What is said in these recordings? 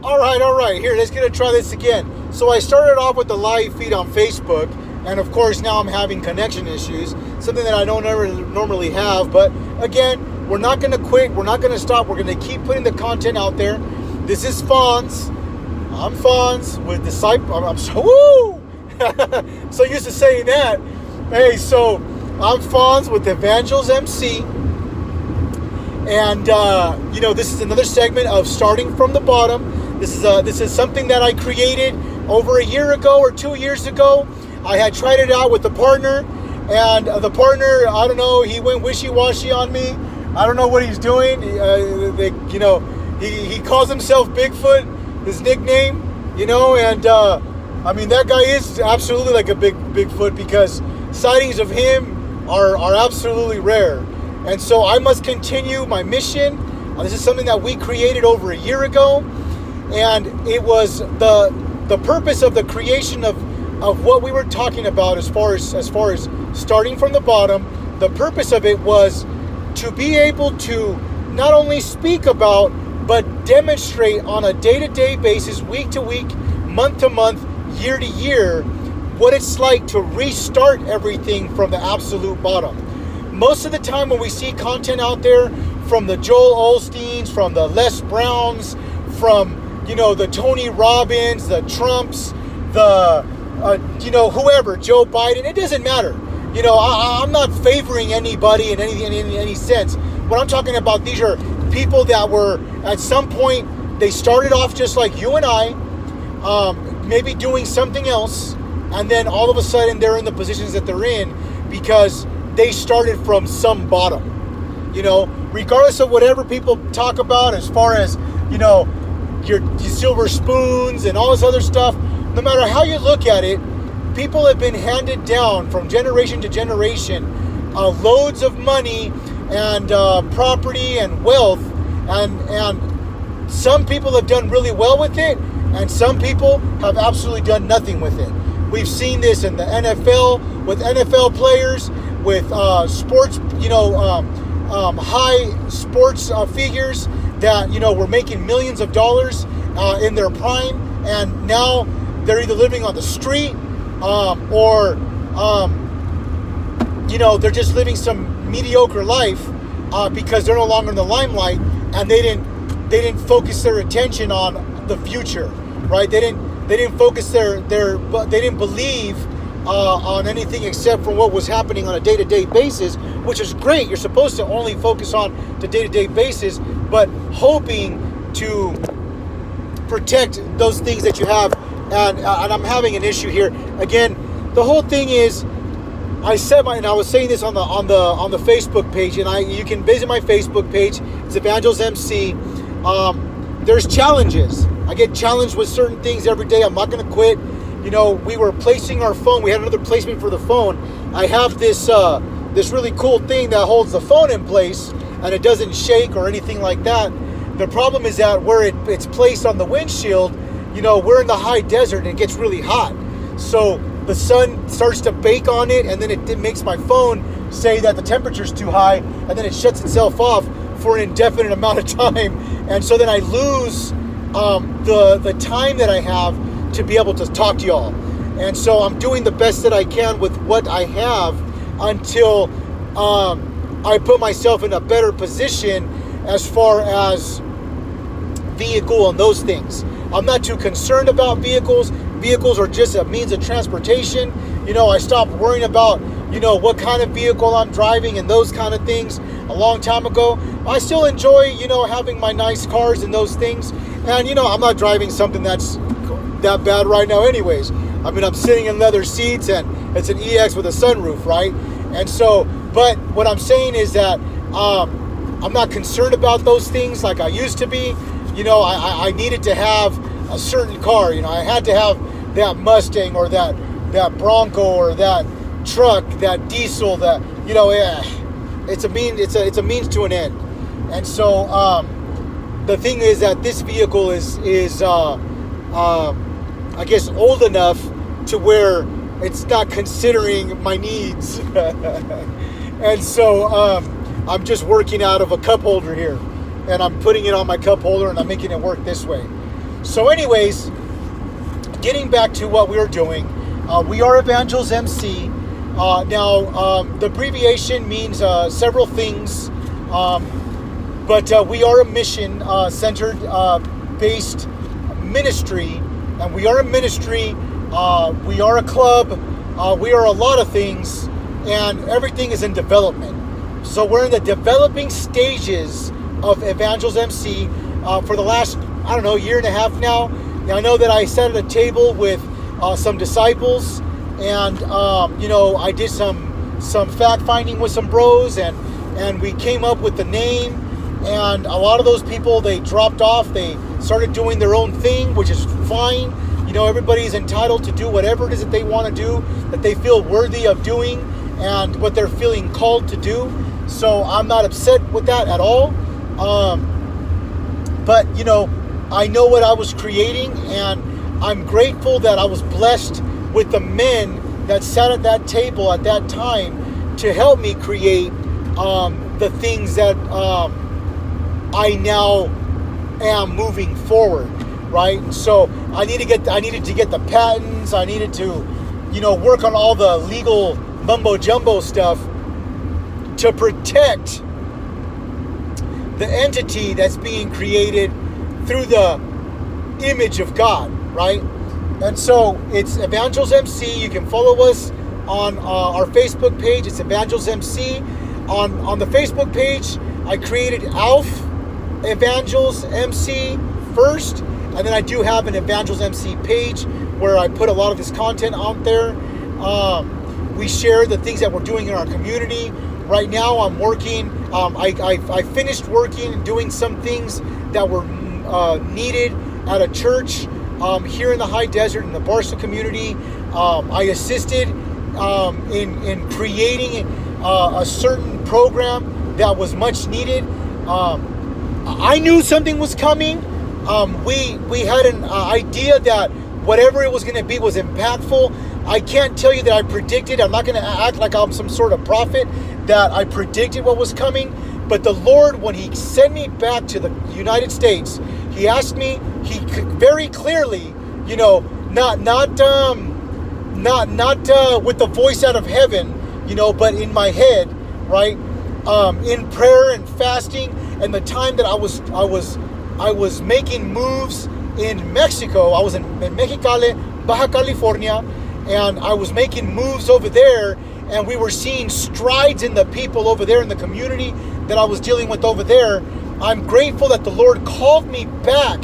All right. Here, let's try this again. So I started off with the live feed on Facebook, and of course now I'm having connection issues, something that I don't ever normally have. But again, we're not going to quit. We're not going to stop. We're going to keep putting the content out there. This is Fonz. I'm Fonz with Disciple. I'm so woo. So used to saying that. Hey, so I'm Fonz with Evangels MC, and this is another segment of starting from the bottom. This is something that I created over a year ago or 2 years ago. I had tried it out with a partner, and the partner, I don't know, he went wishy-washy on me. I don't know what he's doing. He calls himself Bigfoot, his nickname, and I mean, that guy is absolutely like a Bigfoot, because sightings of him are absolutely rare. And so I must continue my mission. This is something that we created over a year ago. And it was the purpose of the creation of what we were talking about as far as starting from the bottom. The purpose of it was to be able to not only speak about, but demonstrate on a day-to-day basis, week to week, month to month, year to year, what it's like to restart everything from the absolute bottom. Most of the time when we see content out there from the Joel Osteens, from the Les Browns, from the Tony Robbins, the Trumps, the whoever, Joe Biden, it doesn't matter. I'm not favoring anybody in any sense. What I'm talking about, these are people that were at some point, they started off just like you and I, maybe doing something else, and then all of a sudden they're in the positions that they're in because they started from some bottom. Regardless of whatever people talk about as far as your silver spoons and all this other stuff, no matter how you look at it, people have been handed down from generation to generation loads of money and property and wealth, and some people have done really well with it, and some people have absolutely done nothing with it. We've seen this in the NFL with NFL players, with sports, high sports figures that were making millions of dollars in their prime, and now they're either living on the street or they're just living some mediocre life because they're no longer in the limelight, and they didn't focus their attention on the future, right? They didn't focus they didn't believe on anything except for what was happening on a day-to-day basis, which is great. You're supposed to only focus on the day-to-day basis, but hoping to protect those things that you have. And I'm having an issue here. Again, the whole thing is, I was saying this on the Facebook page, and you can visit my Facebook page. It's Evangels MC. There's challenges. I get challenged with certain things every day. I'm not going to quit. We were placing our phone. We had another placement for the phone. I have this really cool thing that holds the phone in place, and it doesn't shake or anything like that. The problem is that where it's placed on the windshield, we're in the high desert and it gets really hot. So the sun starts to bake on it, and then it makes my phone say that the temperature's too high, and then it shuts itself off for an indefinite amount of time. And so then I lose the time that I have to be able to talk to y'all. And so I'm doing the best that I can with what I have until I put myself in a better position as far as vehicle and those things. I'm not too concerned about vehicles. Vehicles are just a means of transportation. I stopped worrying about, what kind of vehicle I'm driving and those kind of things a long time ago. I still enjoy, having my nice cars and those things. And, I'm not driving something that's that bad right now anyways. I mean, I'm sitting in leather seats, and it's an EX with a sunroof, right? And so, but what I'm saying is that I'm not concerned about those things like I used to be. I needed to have a certain car. I had to have that Mustang or that Bronco or that truck, that diesel, that it's a means to an end. And so the thing is that this vehicle is I guess old enough to where it's not considering my needs. And so I'm just working out of a cup holder here, and I'm putting it on my cup holder, and I'm making it work this way. So anyways, getting back to what we were doing, we are Evangels MC. Now, the abbreviation means several things, but we are a mission-centered based ministry, and we are a ministry, we are a club, we are a lot of things, and everything is in development. So we're in the developing stages of Evangels MC for the last, I don't know, year and a half now. And I know that I sat at a table with some disciples, and I did some fact finding with some bros, and we came up with the name. And a lot of those people, they dropped off. They started doing their own thing, which is fine. Everybody's entitled to do whatever it is that they want to do, that they feel worthy of doing, and what they're feeling called to do. So I'm not upset with that at all. But I know what I was creating, and I'm grateful that I was blessed with the men that sat at that table at that time to help me create the things that I now am moving forward, right? And so I needed to get the patents. I needed to, work on all the legal mumbo jumbo stuff to protect the entity that's being created through the image of God, right? And so it's Evangels MC. You can follow us on our Facebook page. It's Evangels MC. On the Facebook page, I created Alf Evangels MC first, and then I do have an Evangels MC page where I put a lot of this content out there. We share the things that we're doing in our community. Right now, I'm working. I finished working and doing some things that were needed at a church here in the high desert in the Barstow community. I assisted in creating a certain program that was much needed. I knew something was coming. We had an idea that whatever it was going to be was impactful. I can't tell you that I predicted. I'm not going to act like I'm some sort of prophet that I predicted what was coming. But the Lord, when He sent me back to the United States, He asked me. He very clearly, not with the voice out of heaven, but in my head, right? In prayer and fasting, and the time that I was making moves in Mexico. I was in Mexicali, Baja California, and I was making moves over there, and we were seeing strides in the people over there in the community that I was dealing with over there. I'm grateful that the Lord called me back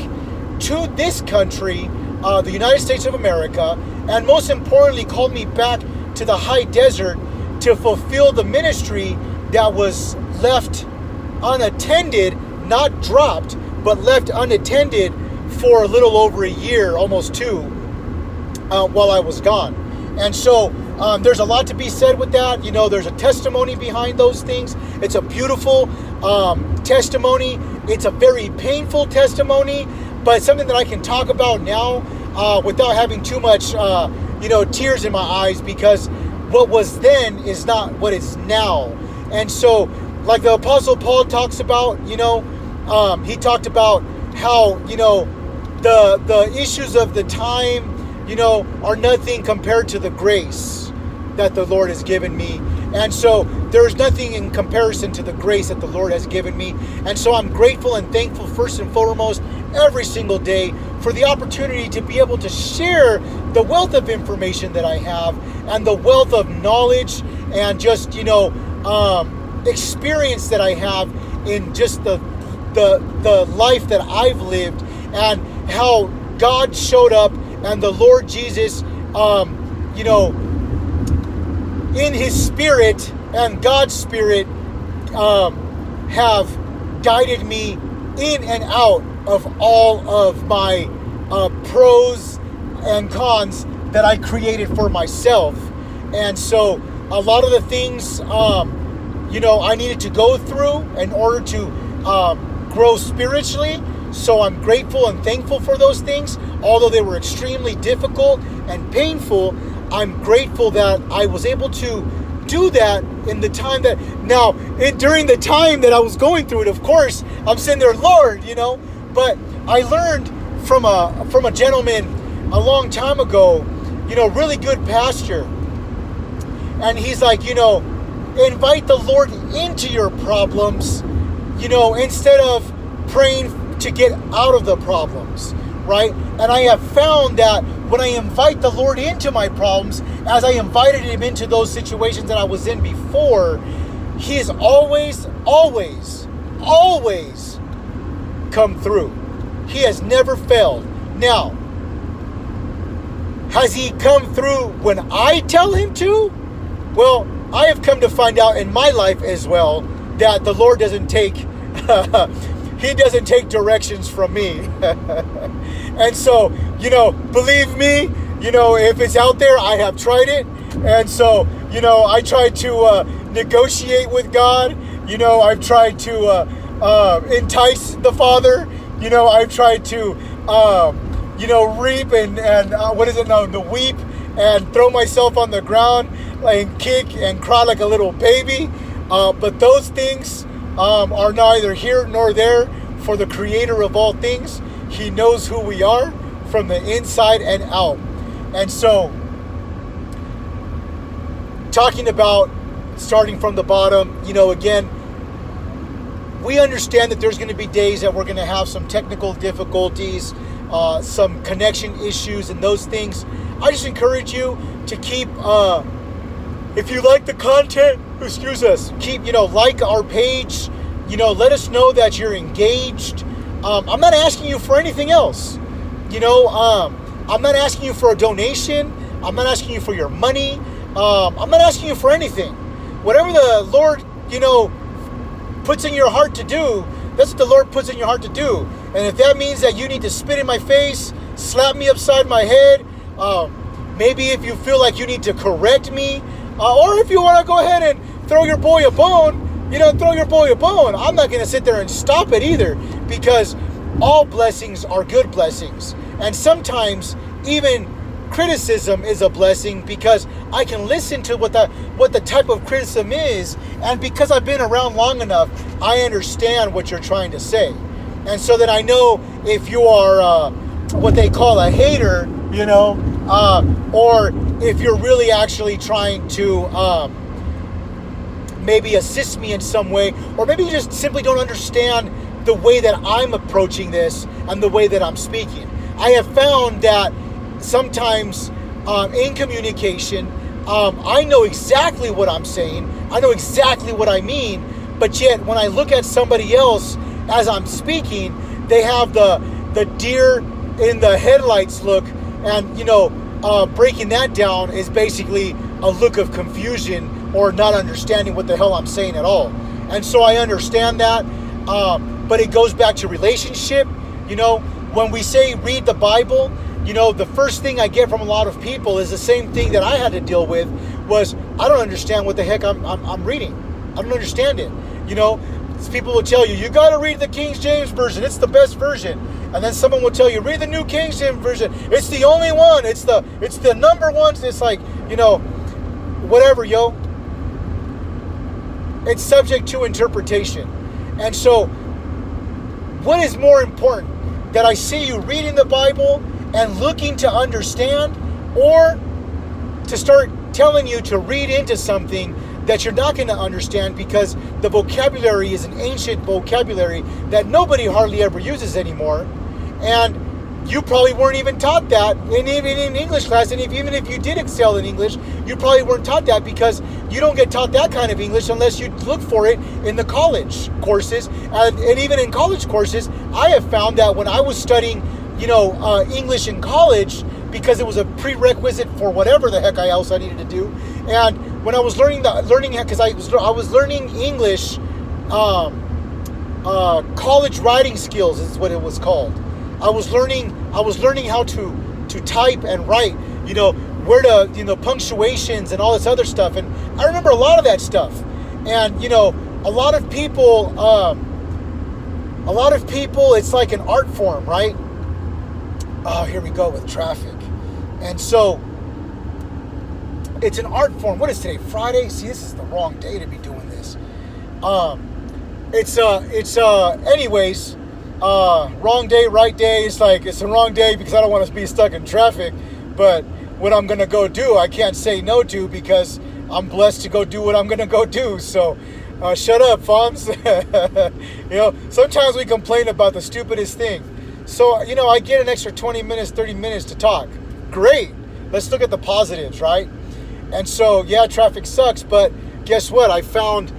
to this country, the United States of America, and most importantly, called me back to the high desert to fulfill the ministry that was left unattended, not dropped, but left unattended for a little over a year, almost two, while I was gone. And so there's a lot to be said with that. There's a testimony behind those things. It's a beautiful testimony. It's a very painful testimony, but something that I can talk about now without having too much, tears in my eyes, because what was then is not what is now. And so, like the Apostle Paul talks about, he talked about how, the issues of the time, are nothing compared to the grace that the Lord has given me. And so there's nothing in comparison to the grace that the Lord has given me. And so I'm grateful and thankful first and foremost every single day for the opportunity to be able to share the wealth of information that I have and the wealth of knowledge and just, experience that I have in just the life that I've lived, and how God showed up and the Lord Jesus, in His Spirit and God's Spirit, have guided me in and out of all of my pros and cons that I created for myself. And so a lot of the things, I needed to go through in order to grow spiritually. So I'm grateful and thankful for those things. Although they were extremely difficult and painful, I'm grateful that I was able to do that in the time that, during the time that I was going through it, of course, I'm sitting there, Lord, but I learned from a gentleman a long time ago, really good pastor. And he's like, invite the Lord into your problems, instead of praying to get out of the problems, right? And I have found that when I invite the Lord into my problems, as I invited him into those situations that I was in before, he has always, always, always come through. He has never failed. Now, has he come through when I tell him to? Well, I have come to find out in my life as well that the Lord doesn't take he doesn't take directions from me. And so, believe me, if it's out there, I have tried it. And so, I try to negotiate with God. I've tried to entice the Father. I've tried to reap and weep and throw myself on the ground and kick and cry like a little baby. But those things are neither here nor there for the Creator of all things. He knows who we are from the inside and out. And so, talking about starting from the bottom, again, we understand that there's going to be days that we're going to have some technical difficulties, some connection issues and those things. I just encourage you to keep, if you like the content, keep, like our page, let us know that you're engaged. I'm not asking you for anything else. I'm not asking you for a donation. I'm not asking you for your money. I'm not asking you for anything. Whatever the Lord, puts in your heart to do, that's what the Lord puts in your heart to do. And if that means that you need to spit in my face, slap me upside my head, maybe if you feel like you need to correct me, or if you want to go ahead and throw your boy a bone, throw your boy a bone. I'm not going to sit there and stop it either, because all blessings are good blessings. And sometimes even criticism is a blessing, because I can listen to what the type of criticism is, and because I've been around long enough, I understand what you're trying to say. And so that I know if you are what they call a hater, or if you're really actually trying to maybe assist me in some way, or maybe you just simply don't understand the way that I'm approaching this and the way that I'm speaking. I have found that sometimes in communication, I know exactly what I'm saying. I know exactly what I mean, but yet when I look at somebody else as I'm speaking, they have the deer in the headlights look, and breaking that down is basically a look of confusion or not understanding what the hell I'm saying at all. And so I understand that, but it goes back to relationship. When we say read the Bible, the first thing I get from a lot of people is the same thing that I had to deal with, was I don't understand what the heck I'm reading. I don't understand it. People will tell you, you got to read the King James Version. It's the best version. And then someone will tell you, read the New King James Version. It's the only one. It's the number one. It's like, whatever, yo. It's subject to interpretation. And so, what is more important? That I see you reading the Bible and looking to understand, or to start telling you to read into something that you're not going to understand, because the vocabulary is an ancient vocabulary that nobody hardly ever uses anymore, and you probably weren't even taught that even in English class. And even if you did excel in English, you probably weren't taught that, because you don't get taught that kind of English unless you look for it in the college courses. And even in college courses, I have found that when I was studying, English in college, because it was a prerequisite for whatever the heck else I needed to do. And when I was learning because I was learning English, college writing skills is what it was called. I was learning how to type and write, where to, punctuations and all this other stuff. And I remember a lot of that stuff. And, a lot of people, it's like an art form, right? Oh, here we go with traffic. And so it's an art form. What is today? Friday? See, this is the wrong day to be doing this. Anyways, wrong day, right day. It's like it's the wrong day because I don't want to be stuck in traffic. But what I'm gonna go do, I can't say no to because I'm blessed to go do what I'm gonna go do. So shut up, Fonz. Sometimes we complain about the stupidest thing. So I get an extra 20 minutes, 30 minutes to talk. Great. Let's look at the positives, right? And so yeah, traffic sucks, but guess what? I found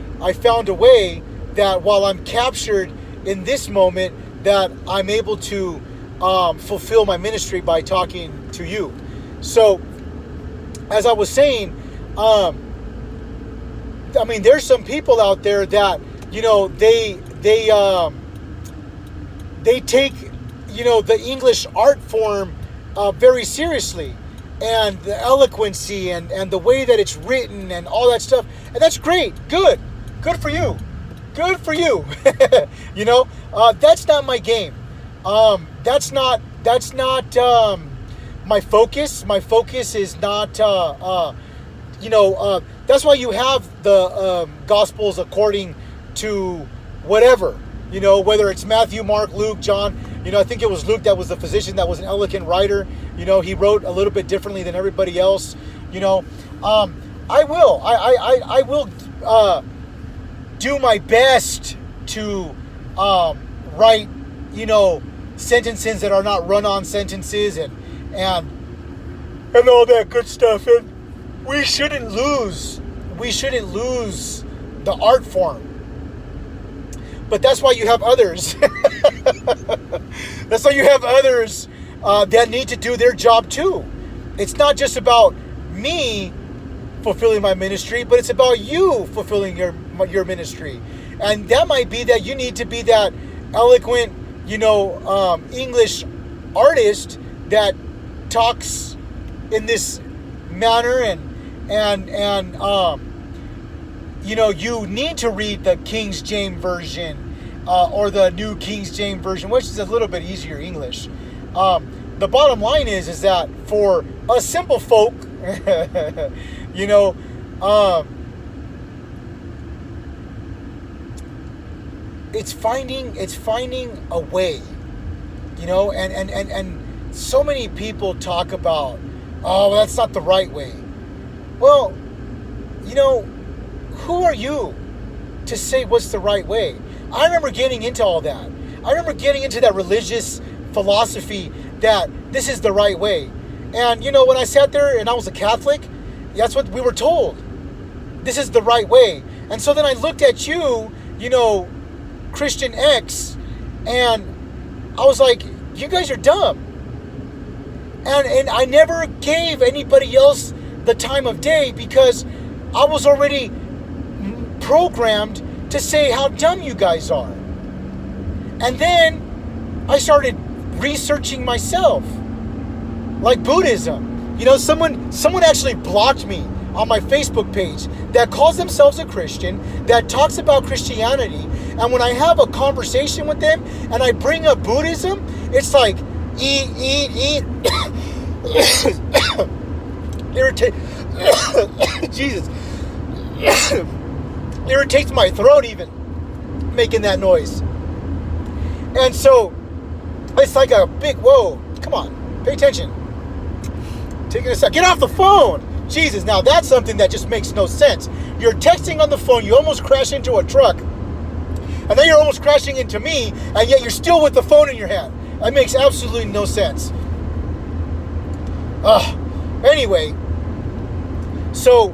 a way that while I'm captured in this moment, that I'm able to fulfill my ministry by talking to you. So, as I was saying, there's some people out there that they take the English art form very seriously, and the eloquency and the way that it's written and all that stuff, and that's great. Good for you. Good for you. That's not my game. That's not my focus. My focus is not, that's why you have the Gospels according to whatever, whether it's Matthew, Mark, Luke, John. I think it was Luke that was the physician that was an eloquent writer. He wrote a little bit differently than everybody else. I will do my best to write, sentences that are not run-on sentences and all that good stuff. And we shouldn't lose the art form. But that's why you have others. That's why you have others that need to do their job too. It's not just about me fulfilling my ministry, but it's about you fulfilling your ministry. And that might be that you need to be that eloquent, English artist that talks in this manner, and you need to read the King James Version or the New King James Version, which is a little bit easier English. The bottom line is that for us simple folk, it's finding a way, and so many people talk about, oh, well, that's not the right way. Well, who are you to say what's the right way? I remember getting into all that. I remember getting into that religious philosophy that this is the right way. And, when I sat there and I was a Catholic, that's what we were told. This is the right way. And so then I looked at you, Christian X, and I was like, you guys are dumb. And I never gave anybody else the time of day because I was already programmed to say how dumb you guys are. And then I started researching myself, like Buddhism. Someone actually blocked me on my Facebook page that calls themselves a Christian, that talks about Christianity, and when I have a conversation with them and I bring up Buddhism, it's like eat irritate Jesus irritates my throat even making that noise. And so it's like a big, whoa, come on, pay attention. Take it a sec. Get off the phone. Jesus, now that's something that just makes no sense. You're texting on the phone, you almost crash into a truck, and then you're almost crashing into me, and yet you're still with the phone in your hand. That makes absolutely no sense. Anyway, so,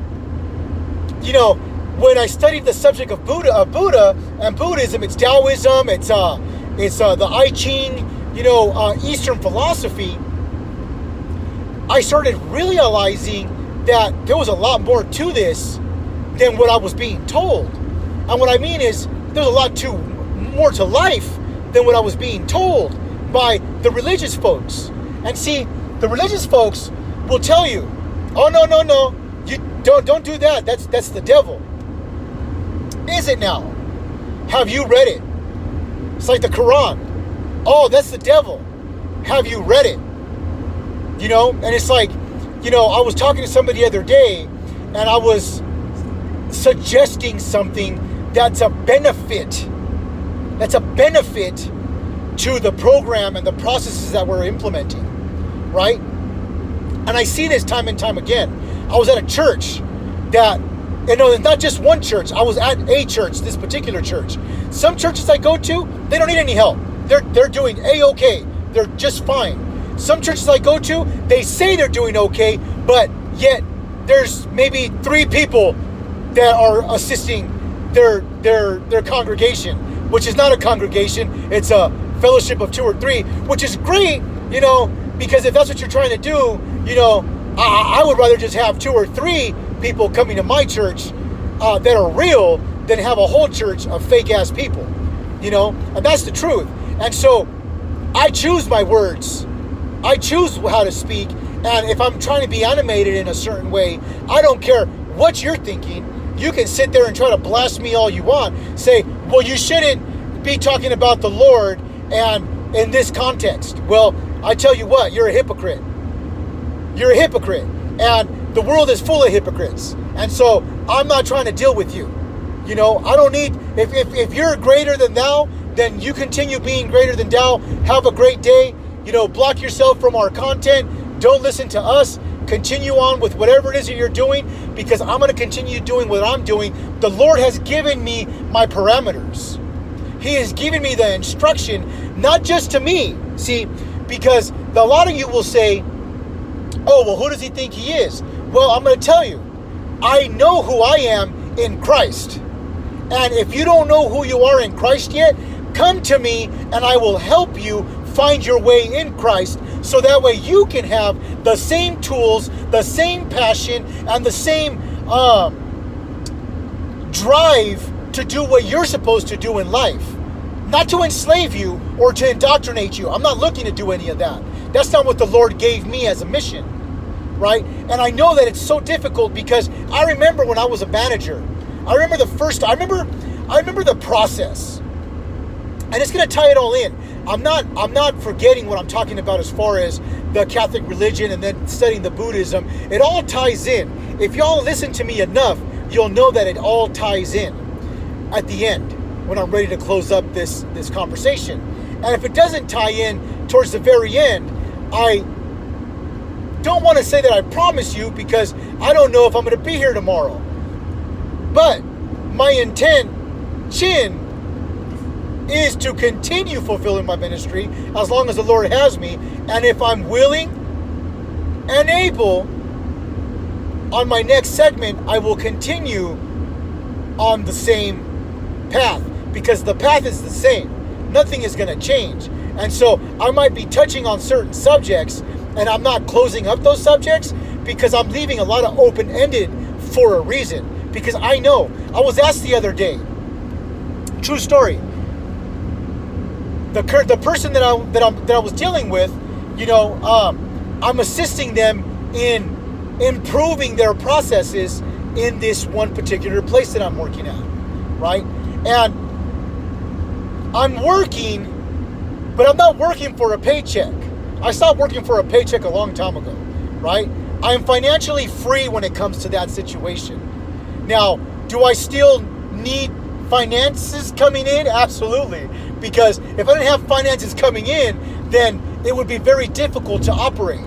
when I studied the subject of Buddha and Buddhism, it's Taoism, it's the I Ching, Eastern philosophy, I started realizing that there was a lot more to this than what I was being told. And what I mean is, there's a lot more to life than what I was being told by the religious folks. And see, the religious folks will tell you, oh, no, you don't do that. That's the devil. Is it now? Have you read it? It's like the Quran. Oh, that's the devil. Have you read it? And it's like, I was talking to somebody the other day, and I was suggesting something that's a benefit to the program and the processes that we're implementing, right? And I see this time and time again. I was at a church that, it's not just one church. I was at a church, this particular church. Some churches I go to, they don't need any help. They're doing A-okay. They're just fine. Some churches I go to, they say they're doing okay, but yet there's maybe 3 people that are assisting their congregation, which is not a congregation. It's a fellowship of 2 or 3, which is great, because if that's what you're trying to do, I would rather just have 2 or 3 people coming to my church that are real than have a whole church of fake ass people, and that's the truth. And so I choose my words. I choose how to speak. And if I'm trying to be animated in a certain way, I don't care what you're thinking. You can sit there and try to blast me all you want. Say, well, you shouldn't be talking about the Lord and in this context. Well, I tell you what, you're a hypocrite. You're a hypocrite. And the world is full of hypocrites. And so I'm not trying to deal with you. I don't need, if you're greater than thou, then you continue being greater than thou. Have a great day. Block yourself from our content. Don't listen to us. Continue on with whatever it is that you're doing, because I'm going to continue doing what I'm doing. The Lord has given me my parameters. He has given me the instruction, not just to me. See, because a lot of you will say, oh, well, who does he think he is? Well, I'm going to tell you, I know who I am in Christ. And if you don't know who you are in Christ yet, come to me and I will help you find your way in Christ, so that way you can have the same tools, the same passion, and the same drive to do what you're supposed to do in life. Not to enslave you or to indoctrinate you. I'm not looking to do any of that. That's not what the Lord gave me as a mission, right? And I know that it's so difficult, because I remember when I was a manager, I remember the process. And it's going to tie it all in. I'm not forgetting what I'm talking about as far as the Catholic religion and then studying the Buddhism. It all ties in. If y'all listen to me enough, you'll know that it all ties in at the end when I'm ready to close up this conversation. And if it doesn't tie in towards the very end, I don't want to say that I promise you, because I don't know if I'm going to be here tomorrow. But my intention is to continue fulfilling my ministry as long as the Lord has me. And if I'm willing and able, on my next segment, I will continue on the same path, because the path is the same. Nothing is going to change. And so I might be touching on certain subjects, and I'm not closing up those subjects, because I'm leaving a lot of open-ended for a reason. Because I know, I was asked the other day, true story, the person that I was dealing with, I'm assisting them in improving their processes in this one particular place that I'm working at, right? And I'm working, but I'm not working for a paycheck. I stopped working for a paycheck a long time ago, right? I am financially free when it comes to that situation. Now, do I still need finances coming in? Absolutely. Because if I didn't have finances coming in, then it would be very difficult to operate.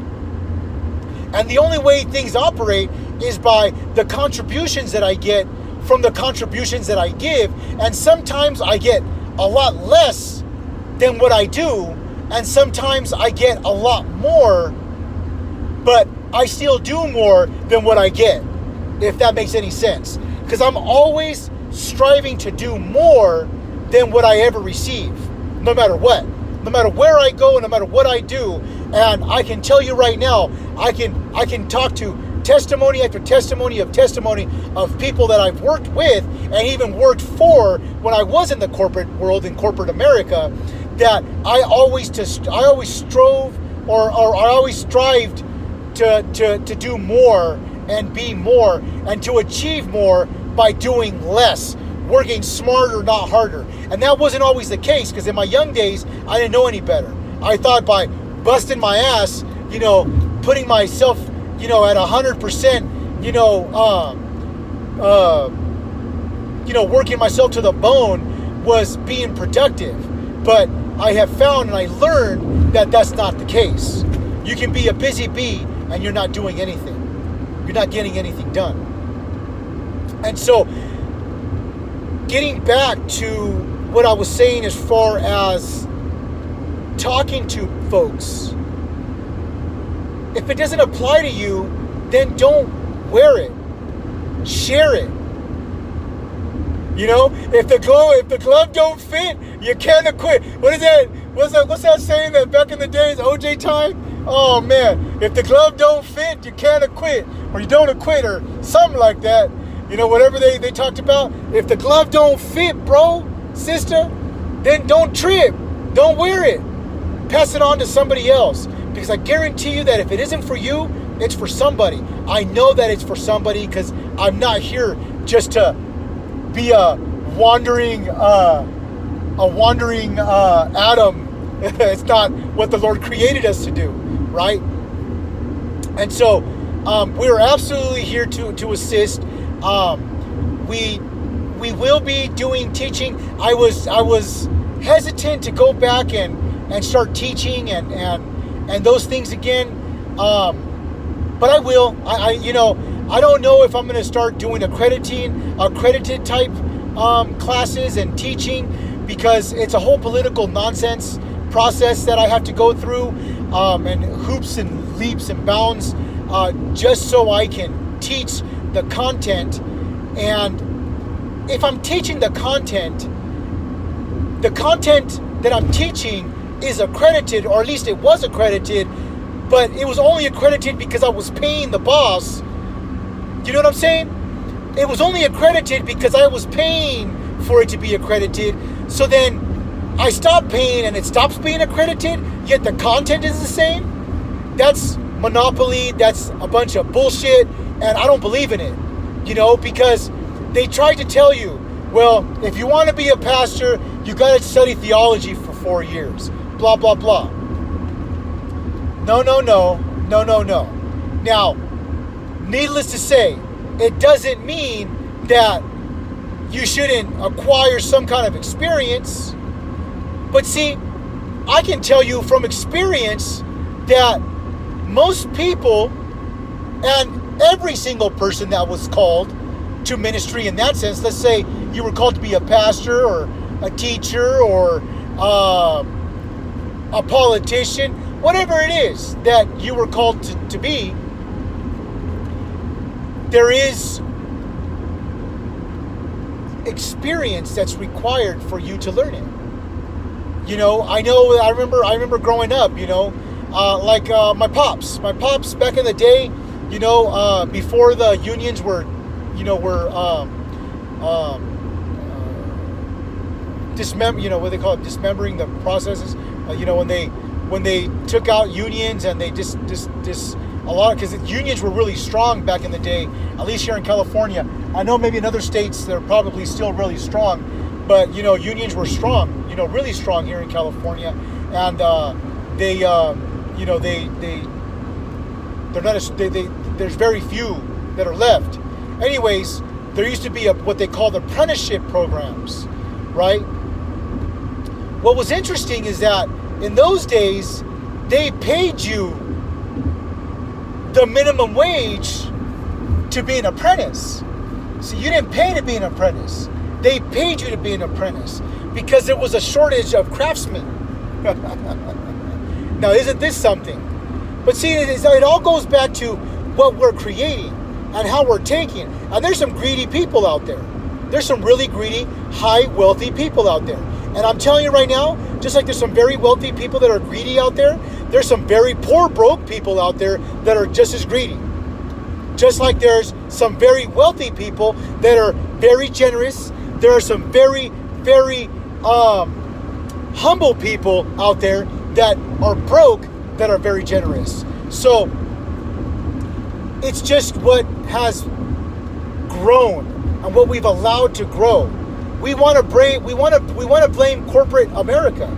And the only way things operate is by the contributions that I get from the contributions that I give. And sometimes I get a lot less than what I do, and sometimes I get a lot more, but I still do more than what I get, if that makes any sense. Because I'm always striving to do more than what I ever receive, no matter what, no matter where I go, no matter what I do. And I can tell you right now, I can talk to testimony after testimony of people that I've worked with and even worked for when I was in the corporate world, in corporate America, that I always strived to do more and be more and to achieve more by doing less, working smarter, not harder. And that wasn't always the case, because in my young days, I didn't know any better. I thought by busting my ass, putting myself, at 100%, working myself to the bone was being productive. But I have found and I learned that that's not the case. You can be a busy bee and you're not doing anything. You're not getting anything done. And so, getting back to what I was saying as far as talking to folks, if it doesn't apply to you, then don't wear it. Share it. You know, if the glove don't fit, you can't acquit. What is that? What's that saying that back in the days, OJ time? Oh man, if the glove don't fit, you can't acquit, or you don't acquit, or something like that. You know, whatever they talked about. If the glove don't fit, bro, sister, then don't trip. Don't wear it. Pass it on to somebody else. Because I guarantee you that if it isn't for you, it's for somebody. I know that it's for somebody because I'm not here just to be a wandering atom. It's not what the Lord created us to do, right? And so we're absolutely here to assist. We will be doing teaching. I was hesitant to go back and start teaching and those things again, but I will. I don't know if I'm going to start doing accredited type classes and teaching, because it's a whole political nonsense process that I have to go through, and hoops and leaps and bounds, just so I can teach the content. And if I'm teaching the content that I'm teaching is accredited, or at least it was accredited, but it was only accredited because I was paying the boss. You know what I'm saying? It was only accredited because I was paying for it to be accredited. So then I stopped paying and it stops being accredited, yet the content is the same. That's monopoly. That's a bunch of bullshit, and I don't believe in it. You know, because they tried to tell you, well, if you want to be a pastor, you got to study theology for 4 years. Blah, blah, blah. No. Now, needless to say, it doesn't mean that you shouldn't acquire some kind of experience. But see, I can tell you from experience that most people, and every single person that was called to ministry in that sense, let's say you were called to be a pastor or a teacher or a politician, whatever it is that you were called to be, there is experience that's required for you to learn it. You know, I remember growing up, you know, like my pops back in the day, you know, before the unions were dismembering the processes. When they took out unions, and they just a lot, because unions were really strong back in the day, at least here in California. I know maybe in other states they're probably still really strong, but you know, unions were strong, you know, really strong here in California, and there's very few that are left. Anyways, there used to be what they call the apprenticeship programs, right? What was interesting is that in those days, they paid you the minimum wage to be an apprentice. So you didn't pay to be an apprentice. They paid you to be an apprentice because there was a shortage of craftsmen. Now, isn't this something? But see, it all goes back to what we're creating and how we're taking. And there's some greedy people out there. There's some really greedy, high, wealthy people out there. And I'm telling you right now, just like there's some very wealthy people that are greedy out there, there's some very poor, broke people out there that are just as greedy. Just like there's some very wealthy people that are very generous. There are some very, very humble people out there that are broke that are very generous. So it's just what has grown and what we've allowed to grow. We want to blame corporate America,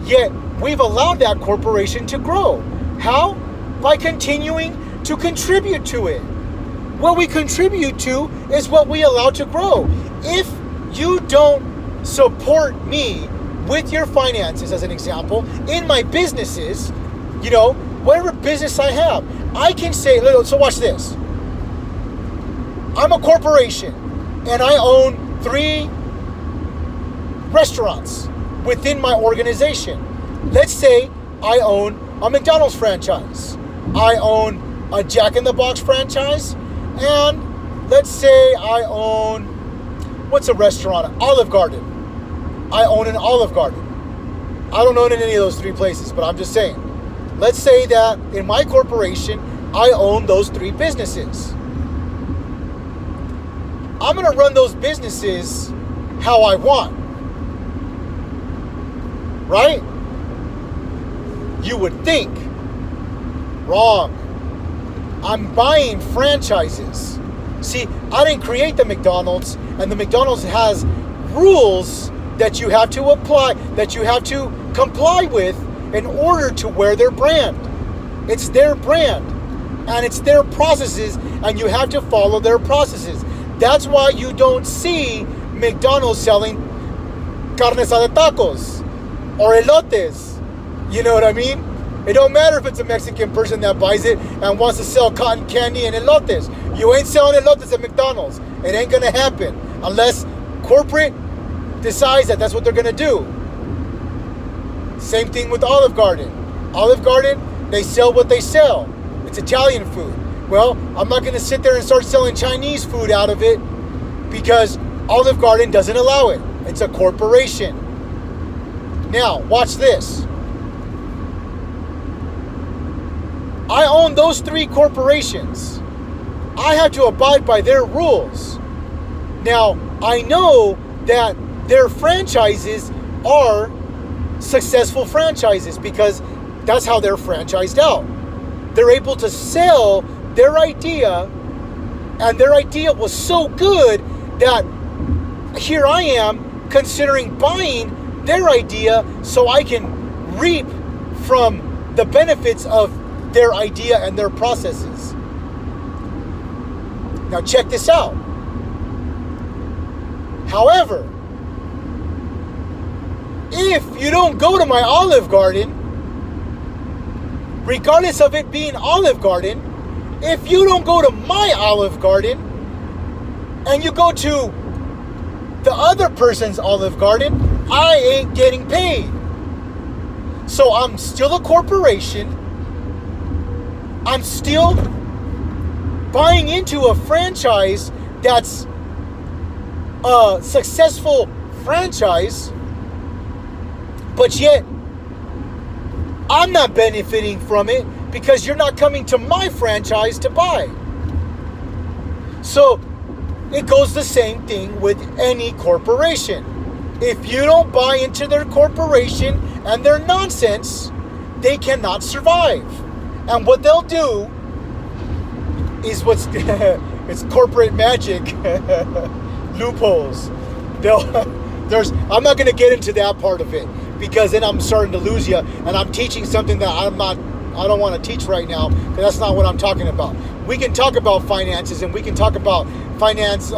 yet we've allowed that corporation to grow. How? By continuing to contribute to it. What we contribute to is what we allow to grow. If you don't support me with your finances, as an example, in my businesses, you know, whatever business I have, I can say, so watch this. I'm a corporation and I own 3 restaurants within my organization. Let's say I own a McDonald's franchise. I own a Jack in the Box franchise. And let's say I own, what's a restaurant? Olive Garden. I own an Olive Garden. I don't own any of those 3 places, but I'm just saying. Let's say that in my corporation, I own those 3 businesses. I'm going to run those businesses how I want. Right? You would think. Wrong. I'm buying franchises. See, I didn't create the McDonald's, and the McDonald's has rules that you have to apply, that you have to comply with in order to wear their brand. It's their brand, and it's their processes, and you have to follow their processes. That's why you don't see McDonald's selling carne asada tacos or elotes. You know what I mean? It don't matter if it's a Mexican person that buys it and wants to sell cotton candy and elotes. You ain't selling elotes at McDonald's. It ain't gonna happen unless corporate decides that that's what they're gonna do. Same thing with Olive Garden. Olive Garden, they sell what they sell. It's Italian food. Well, I'm not gonna sit there and start selling Chinese food out of it because Olive Garden doesn't allow it. It's a corporation. Now, watch this. I own those 3 corporations. I have to abide by their rules. Now, I know that their franchises are successful franchises because that's how they're franchised out. They're able to sell their idea, and their idea was so good that here I am considering buying their idea so I can reap from the benefits of their idea and their processes. Now check this out. However, if you don't go to my Olive Garden, regardless of it being Olive Garden, if you don't go to my Olive Garden and you go to the other person's Olive Garden, I ain't getting paid. So I'm still a corporation. I'm still buying into a franchise that's a successful franchise, but yet I'm not benefiting from it because you're not coming to my franchise to buy. So it goes the same thing with any corporation. If you don't buy into their corporation and their nonsense, they cannot survive. And what they'll do is it's corporate magic, loopholes. I'm not going to get into that part of it because then I'm starting to lose you, and I'm teaching something that I don't want to teach right now because that's not what I'm talking about. We can talk about finances, and we can talk about finance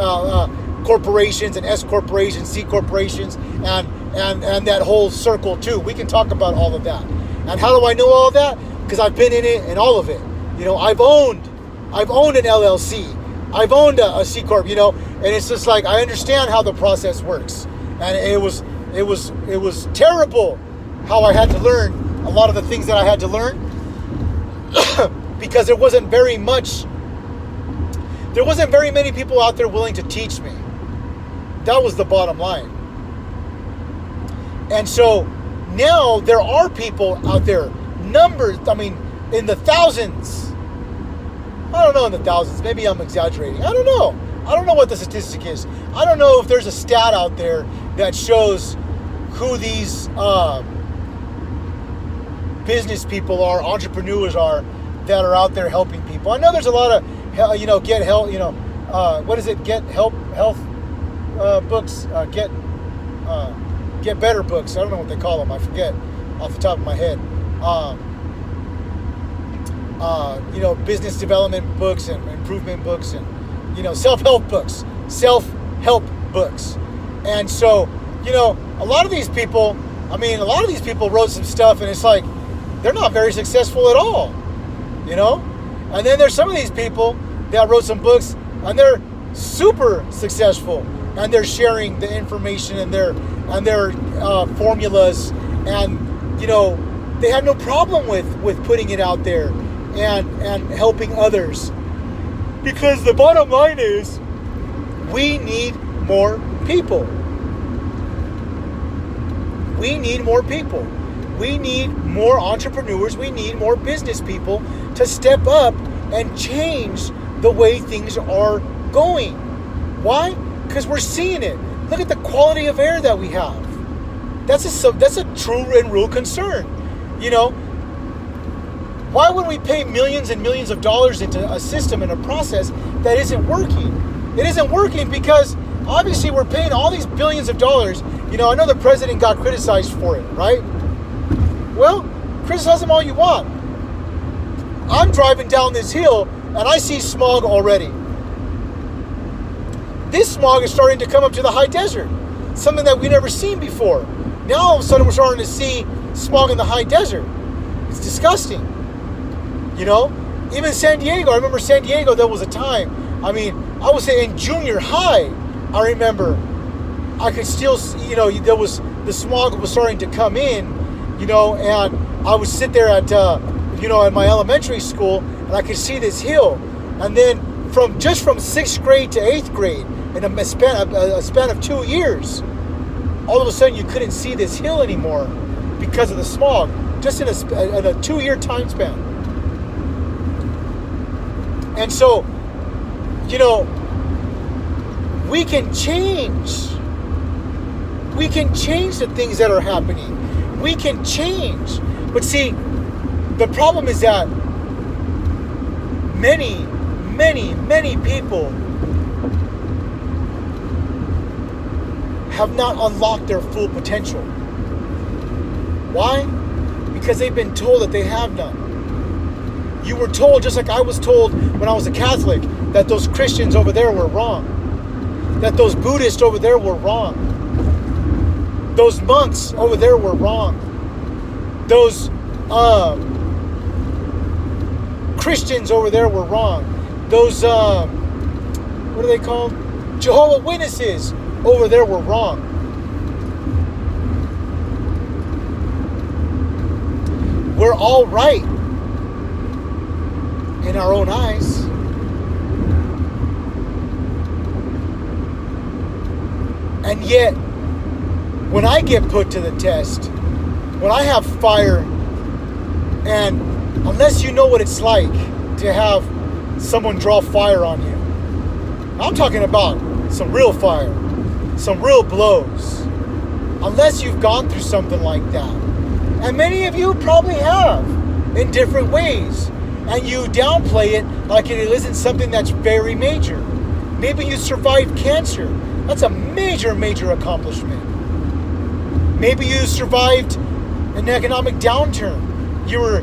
corporations and S corporations, C corporations, and that whole circle too. We can talk about all of that. And how do I know all of that? Because I've been in it and all of it. You know, I've owned an LLC. I've owned a C corp. You know, and it's just like I understand how the process works. And it was terrible how I had to learn a lot of the things that I had to learn because there wasn't very many people out there willing to teach me. That was the bottom line. And so now there are people out there, numbers, I mean, in the thousands. I don't know in the thousands. Maybe I'm exaggerating. I don't know. I don't know what the statistic is. I don't know if there's a stat out there that shows who these business people are, entrepreneurs are, that are out there helping people. I know there's a lot of, get help, what is it? Get help, health books, get better books. I don't know what they call them. I forget off the top of my head. Business development books and improvement books and, self-help books. And so, a lot of these people I mean, a lot of these people wrote some stuff, and it's like they're not very successful at all, you know. And then there's some of these people that wrote some books, and they're super successful, and they're sharing the information and their formulas, and you know, they have no problem with putting it out there and helping others, because the bottom line is we need more people. We need more people. We need more entrepreneurs. We need more business people to step up and change the way things are going. Why? Because we're seeing it. Look at the quality of air that we have. That's a true and real concern. You know, why would we pay millions and millions of dollars into a system and a process that isn't working? It isn't working because obviously we're paying all these billions of dollars. You know, I know the president got criticized for it, right? Well, criticize him all you want. I'm driving down this hill and I see smog already. This smog is starting to come up to the high desert, something that we've never seen before. Now all of a sudden we're starting to see smog in the high desert. It's disgusting. You know, even San Diego, I remember San Diego, there was a time, I mean, I would say in junior high, I remember I could still, you know, the smog was starting to come in, you know, and I would sit there at, you know, at my elementary school, and I could see this hill. And then from 6th grade to 8th grade, in a span of 2 years, all of a sudden you couldn't see this hill anymore because of the smog, just in a 2-year time span. And so, you know, we can change. We can change the things that are happening. We can change. But see, the problem is that many people have not unlocked their full potential. Why? Because they've been told that they have none. You were told, just like I was told when I was a Catholic, that those Christians over there were wrong. That those Buddhists over there were wrong. Those monks over there were wrong. Those Christians over there were wrong. Those, what are they called? Jehovah's Witnesses over there were wrong. We're all right in our own eyes. And yet, when I get put to the test, when I have fire, and unless you know what it's like to have someone draw fire on you, I'm talking about some real fire, some real blows, unless you've gone through something like that. And many of you probably have in different ways, and you downplay it like it isn't something that's very major. Maybe you survived cancer. That's a major accomplishment. Maybe you survived an economic downturn. You were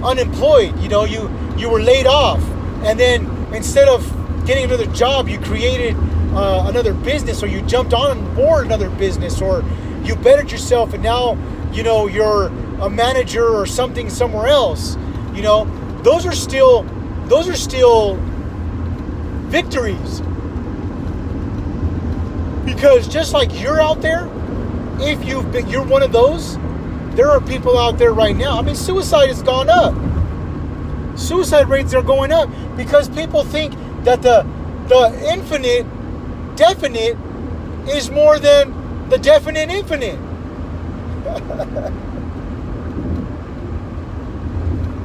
unemployed. You know, you were laid off, and then instead of getting another job, you created another business, or you jumped on board another business, or you bettered yourself, and now you know you're a manager or something somewhere else. You know, those are still victories. Because just like you're out there, if you're one of those, there are people out there right now. I mean, suicide has gone up. Suicide rates are going up because people think that the infinite definite is more than the definite infinite.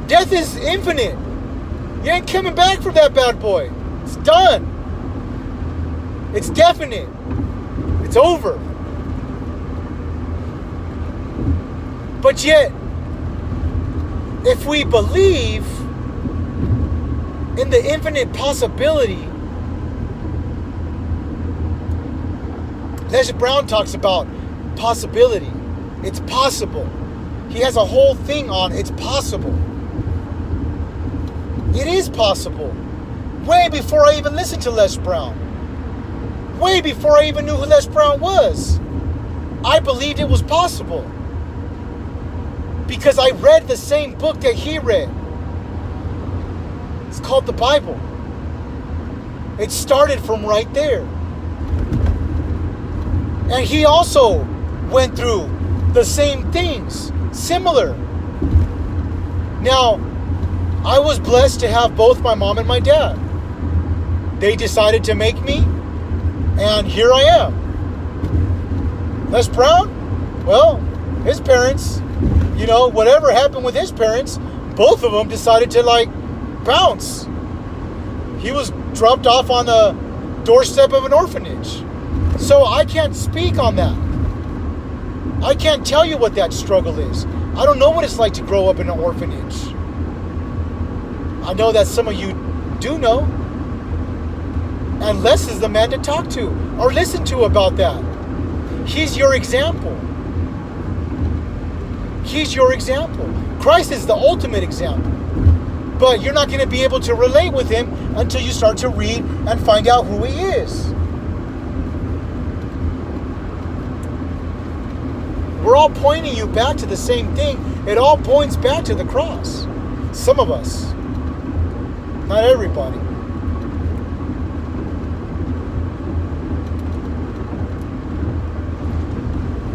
Death is infinite. You ain't coming back from that bad boy. It's done. It's definite. It's over. But yet, if we believe in the infinite possibility, Les Brown talks about possibility. It's possible. He has a whole thing on it's possible. It is possible. Way before I even listened to Les Brown. way before I even knew who Les Brown was. I believed it was possible because I read the same book that he read. It's called the Bible. It started from right there. And he also went through the same things, similar. Now, I was blessed to have both my mom and my dad. They decided to make me, and here I am. Les Brown, well, his parents, whatever happened with his parents, both of them decided to bounce. He was dropped off on the doorstep of an orphanage. So I can't speak on that. I can't tell you what that struggle is. I don't know what it's like to grow up in an orphanage. I know that some of you do know. And Les is the man to talk to or listen to about that. He's your example. He's your example. Christ is the ultimate example. But you're not going to be able to relate with him until you start to read and find out who he is. We're all pointing you back to the same thing. It all points back to the cross. Some of us. Not everybody.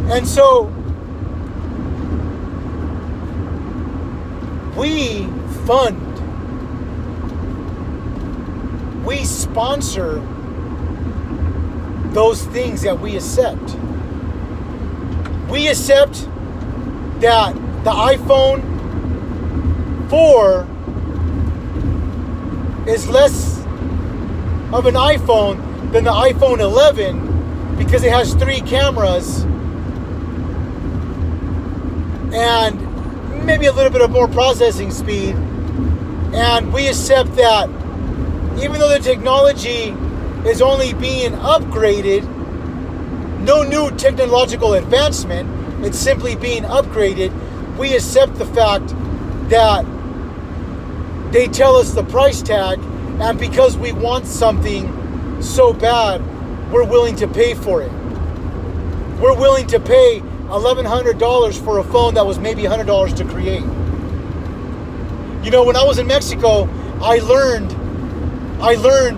And so, we fund, we sponsor those things that we accept. We accept that the iPhone 4 is less of an iPhone than the iPhone 11 because it has 3 cameras and maybe a little bit of more processing speed. And we accept that even though the technology is only being upgraded, no new technological advancement, it's simply being upgraded, we accept the fact that they tell us the price tag, and because we want something so bad, we're willing to pay for it. We're willing to pay $1,100 for a phone that was maybe $100 to create. When I was in Mexico, I learned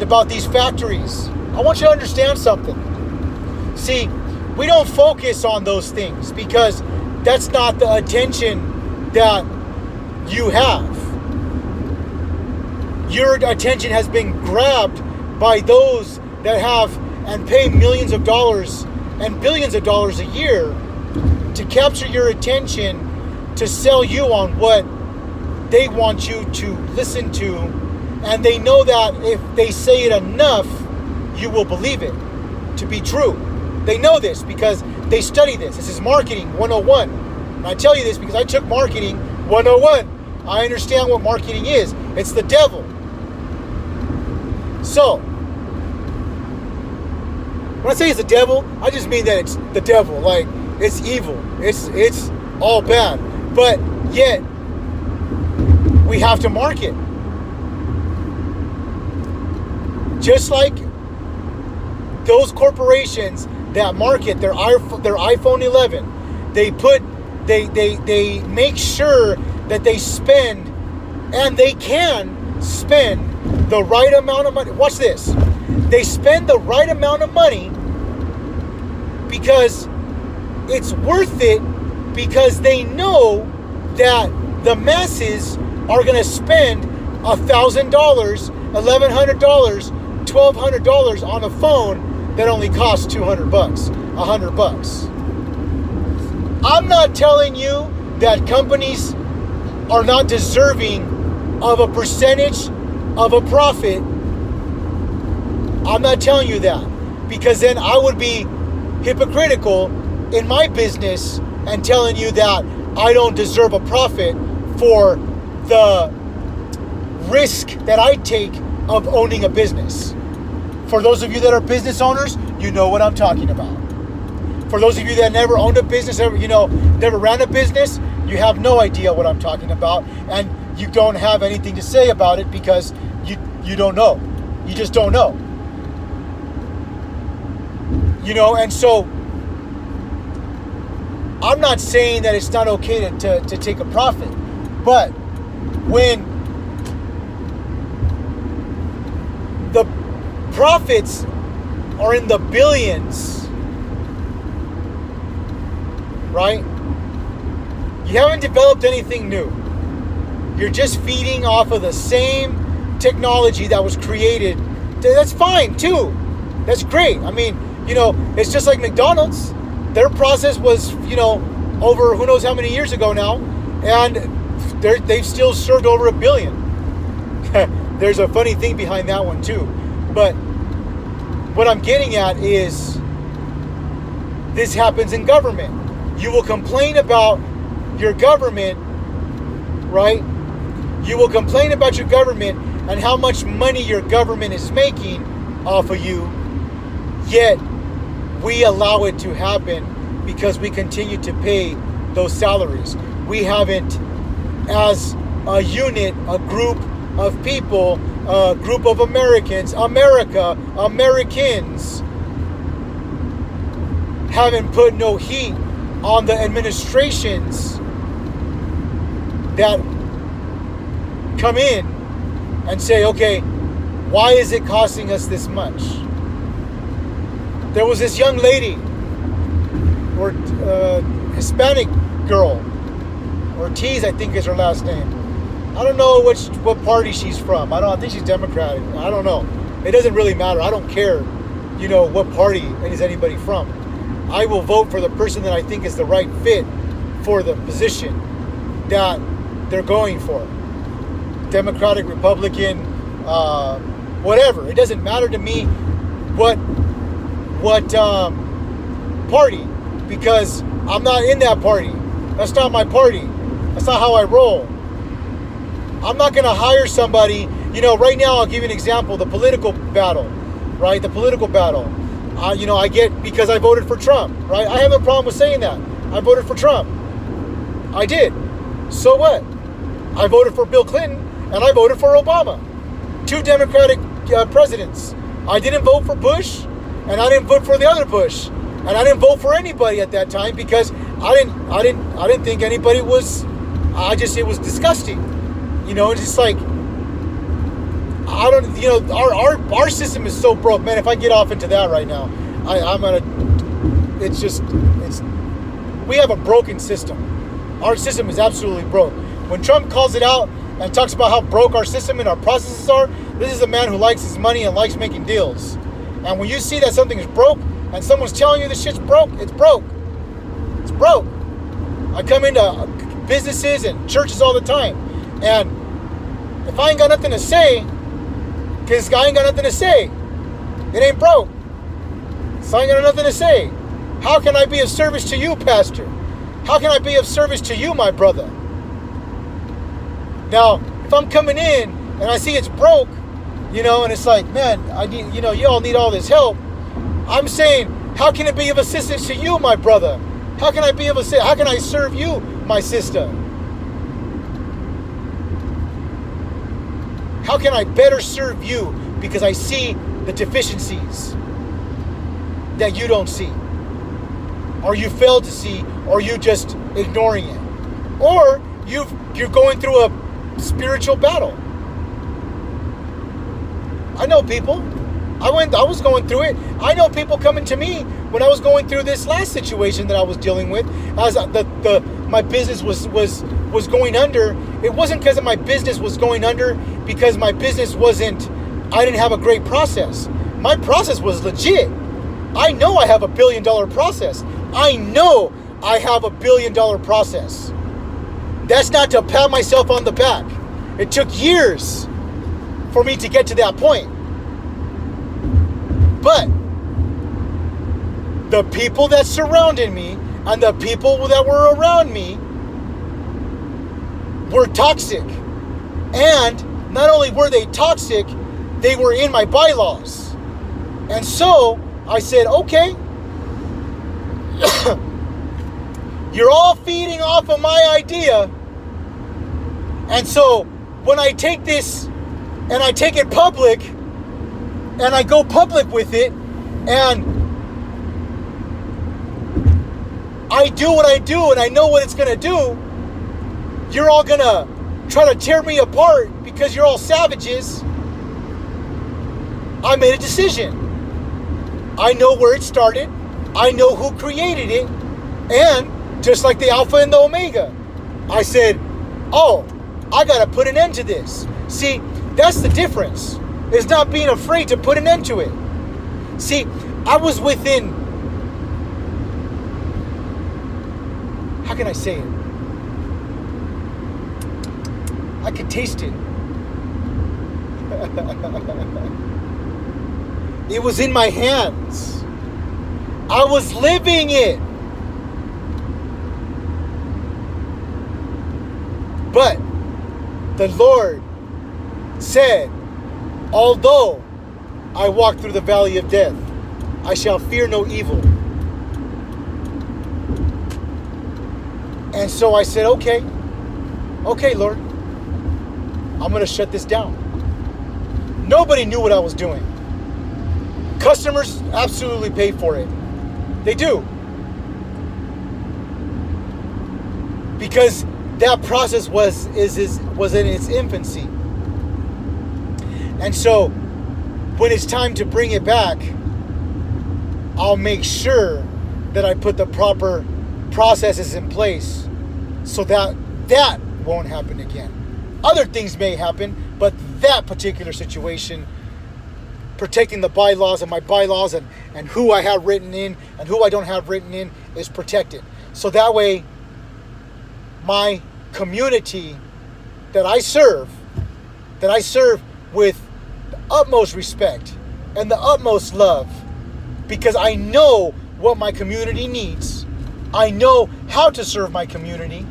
about these factories. I want you to understand something. See, we don't focus on those things because that's not the attention that you have. Your attention has been grabbed by those that have and pay millions of dollars and billions of dollars a year to capture your attention, to sell you on what they want you to listen to, and they know that if they say it enough, you will believe it to be true. They know this because they study this. This is marketing 101. And I tell you this because I took marketing 101. I understand what marketing is. It's the devil. So, when I say it's the devil, I just mean that it's the devil. It's evil. It's all bad. But yet, we have to market. Just like those corporations that market their iPhone 11, they make sure that they spend, and they can spend the right amount of money. Watch this. They spend the right amount of money because it's worth it, because they know that the masses are going to spend $1,000, $1,100, $1,200 on a phone that only costs $200, $100. I'm not telling you that companies are not deserving of a percentage of a profit. I'm not telling you that, because then I would be hypocritical in my business and telling you that I don't deserve a profit for the risk that I take of owning a business. For those of you that are business owners, you know what I'm talking about. For those of you that never owned a business, never ran a business, you have no idea what I'm talking about, and you don't have anything to say about it because you don't know. You just don't know. And so I'm not saying that it's not okay to take a profit, but when the profits are in the billions, right? You haven't developed anything new. You're just feeding off of the same technology that was created. That's fine too. That's great. I mean, it's just like McDonald's. Their process was, over who knows how many years ago now, and they've still served over 1 billion. There's a funny thing behind that one too. But what I'm getting at is this happens in government. You will complain about your government, right? You will complain about your government and how much money your government is making off of you, yet we allow it to happen because we continue to pay those salaries. We haven't, as a unit, a group of people, a group of Americans, Americans, haven't put no heat on the administrations that come in and say, okay, why is it costing us this much? There was this young lady, or Hispanic girl, Ortiz, I think is her last name. I don't know what party she's from. I think she's Democratic. I don't know. It doesn't really matter. I don't care, what party is anybody from. I will vote for the person that I think is the right fit for the position that they're going for. Democratic, Republican, whatever. It doesn't matter to me what party, because I'm not in that party. That's not my party. That's not how I roll. I'm not going to hire somebody. Right now, I'll give you an example. The political battle, right? The political battle. I get, because I voted for Trump, right? I have no problem with saying that. I voted for Trump. I did. So what? I voted for Bill Clinton and I voted for Obama. 2 Democratic presidents. I didn't vote for Bush and I didn't vote for the other Bush. And I didn't vote for anybody at that time because I didn't think anybody was, it was disgusting. It's just like, our system is so broke, man. If I get off into that right now, we have a broken system. Our system is absolutely broke. When Trump calls it out and talks about how broke our system and our processes are, this is a man who likes his money and likes making deals. And when you see that something is broke and someone's telling you this shit's broke, it's broke. It's broke. I come into businesses and churches all the time, and if I ain't got nothing to say, because this guy ain't got nothing to say, it ain't broke. So I ain't got nothing to say. How can I be of service to you, Pastor? How can I be of service to you, my brother? Now, if I'm coming in and I see it's broke, and it's like, man, I need, you all need all this help. I'm saying, how can it be of assistance to you, my brother? How can I be of assistance? How can I serve you, my sister? How can I better serve you? Because I see the deficiencies that you don't see, or you fail to see, or you just ignoring it, or you're going through a spiritual battle. I know people. I was going through it. I know people coming to me when I was going through this last situation that I was dealing with, as my business was going under. It wasn't because my business was going under because my business I didn't have a great process. My process was legit. I know I have $1 billion process. I know I have $1 billion process. That's not to pat myself on the back. It took years for me to get to that point. But the people that surrounded me and the people that were around me were toxic. And not only were they toxic, they were in my bylaws. And so I said, okay, you're all feeding off of my idea. And so when I take this and I take it public and I go public with it, and I do what I do and I know what it's going to do, you're all going to try to tear me apart because you're all savages. I made a decision. I know where it started. I know who created it. And just like the Alpha and the Omega, I said, oh, I got to put an end to this. See, that's the difference. It's not being afraid to put an end to it. See, I was within, how can I say it? I could taste it. It was in my hands. I was living it. But the Lord said, although I walk through the valley of death, I shall fear no evil. And so I said, okay, Lord, I'm going to shut this down. Nobody knew what I was doing. Customers absolutely pay for it. They do. Because that process was in its infancy. And so when it's time to bring it back, I'll make sure that I put the proper processes in place so that that won't happen again. Other things may happen, but that particular situation, protecting the bylaws and my bylaws and who I have written in and who I don't have written in is protected. So that way, my community that I serve with the utmost respect and the utmost love, because I know what my community needs. I know how to serve my community.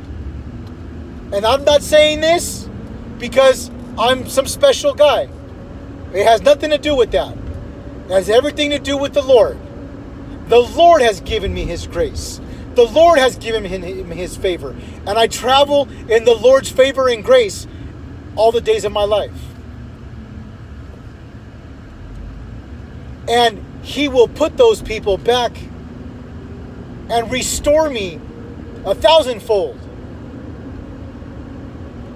And I'm not saying this because I'm some special guy. It has nothing to do with that. It has everything to do with the Lord. The Lord has given me His grace. The Lord has given me His favor. And I travel in the Lord's favor and grace all the days of my life. And He will put those people back and restore me 1,000-fold.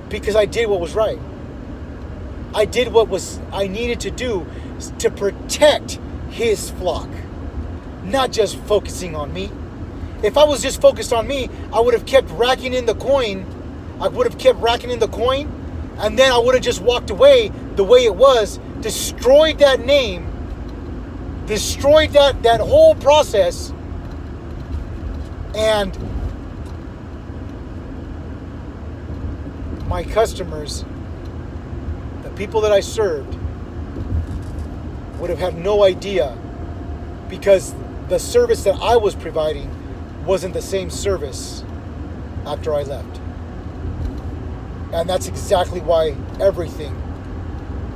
Because I did what was right. I did what I needed to do to protect His flock. Not just focusing on me. If I was just focused on me, I would have kept racking in the coin. And then I would have just walked away the way it was, destroyed that name, destroyed that whole process, and my customers, the people that I served, would have had no idea, because the service that I was providing wasn't the same service after I left. And that's exactly why everything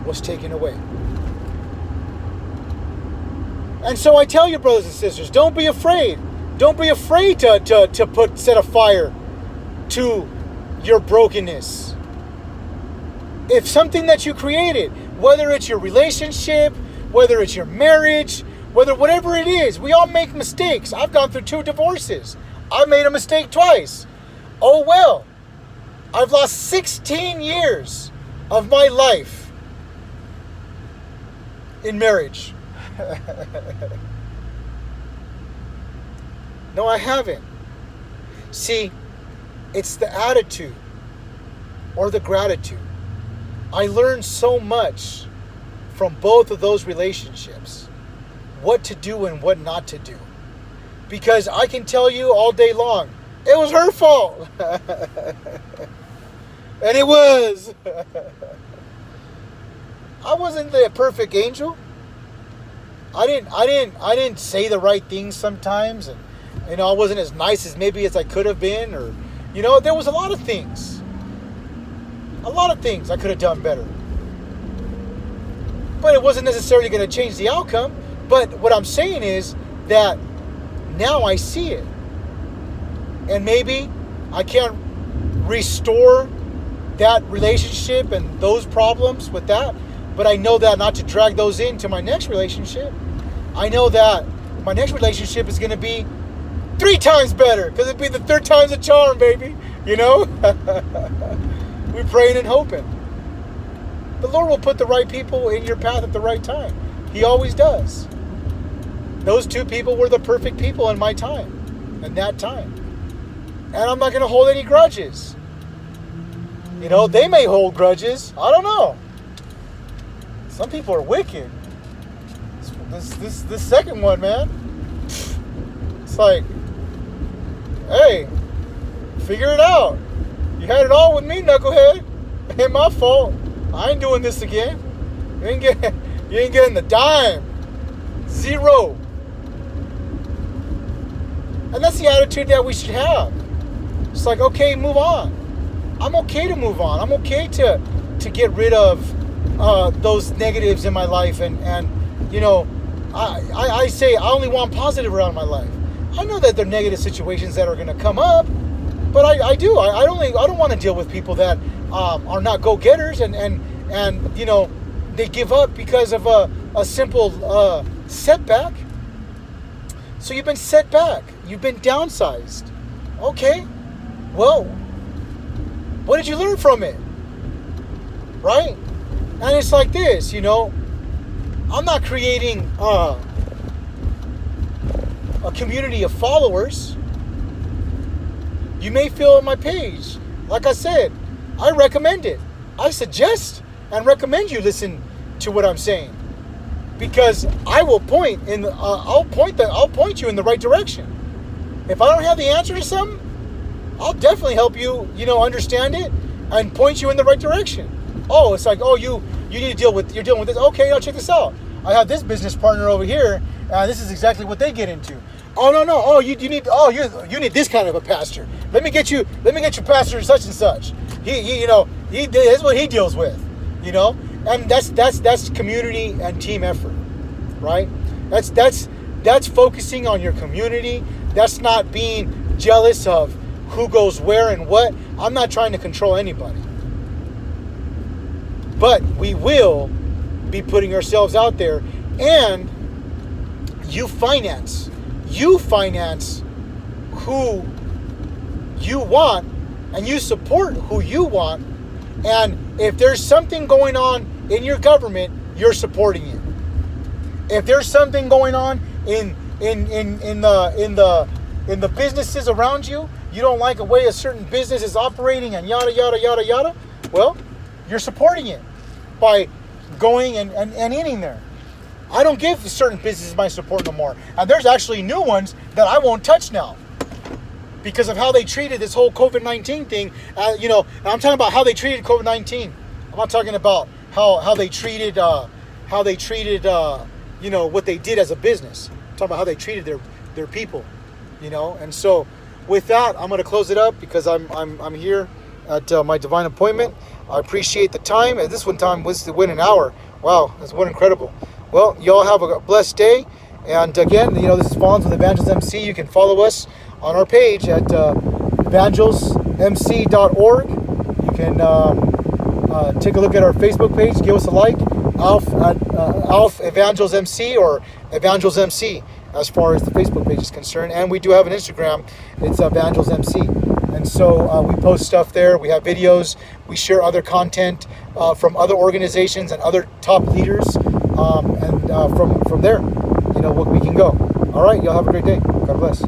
was taken away. And so I tell you, brothers and sisters, don't be afraid. Don't be afraid to set a fire to your brokenness. If something that you created, whether it's your relationship, whether it's your marriage, whatever it is, we all make mistakes. I've gone through 2 divorces. I made a mistake twice. Oh well. I've lost 16 years of my life in marriage. No, I haven't. See, it's the attitude or the gratitude. I learned so much from both of those relationships. What to do and what not to do. Because I can tell you all day long, it was her fault. And it was. I wasn't the perfect angel. I didn't say the right things sometimes, and I wasn't as nice as maybe as I could have been, or there was a lot of things I could have done better. But it wasn't necessarily going to change the outcome. But what I'm saying is that now I see it. And maybe I can't restore that relationship and those problems with that, but I know that not to drag those into my next relationship. I know that my next relationship is going to be 3 times better, because it'd be the 3rd time's a charm, baby. You know? We're praying and hoping. The Lord will put the right people in your path at the right time. He always does. Those 2 people were the perfect people in my time, in that time. And I'm not going to hold any grudges. You know, they may hold grudges. I don't know. Some people are wicked. This second one, man. It's like, hey, figure it out. You had it all with me, knucklehead. It ain't my fault. I ain't doing this again. You ain't getting the dime. 0. And that's the attitude that we should have. It's like, okay, move on. I'm okay to move on. I'm okay to get rid of those negatives in my life. And you know, I say I only want positive around my life. I know that there are negative situations that are going to come up, but I do. I don't want to deal with people that are not go-getters and you know, they give up because of a simple setback. So you've been set back. You've been downsized. Okay. Well, what did you learn from it? Right? And it's like this, you know. I'm not creating a community of followers. You may feel on my page. Like I said, I recommend it. I suggest and recommend you listen to what I'm saying, because I will point in. I'll point you in the right direction. If I don't have the answer to something, I'll definitely help you. You know, understand it and point you in the right direction. Oh, it's like, oh, you need to you're dealing with this. Okay, I'll check this out. I have this business partner over here, and this is exactly what they get into. Oh no. Oh, you need this kind of a pastor. Let me get you pastor such and such. That's what he deals with. You know, and that's community and team effort, right? That's focusing on your community. That's not being jealous of who goes where and what. I'm not trying to control anybody. But we will be putting ourselves out there, and you finance who you want, and you support who you want. And if there's something going on in your government, you're supporting it. If there's something going on in the businesses around you, you don't like the way a certain business is operating and yada yada yada yada, well, you're supporting it by going and eating there. I don't give certain businesses my support no more. And there's actually new ones that I won't touch now because of how they treated this whole COVID-19 thing. You know, and I'm talking about how they treated COVID-19. I'm not talking about how they treated you know, what they did as a business. I'm talking about how they treated their people, you know. And so with that, I'm going to close it up because I'm here at my divine appointment. I appreciate the time. And this one time was to win an hour. Wow, that's one incredible. Well, y'all have a blessed day. And again, you know, this is Fonz with Evangels MC. You can follow us on our page at evangelsmc.org. You can take a look at our Facebook page. Give us a like. Alf Evangels MC or Evangels MC as far as the Facebook page is concerned. And we do have an Instagram. It's Evangels MC. And so we post stuff there. We have videos. We share other content from other organizations and other top leaders. And from there, you know, we can go. All right, y'all have a great day. God bless.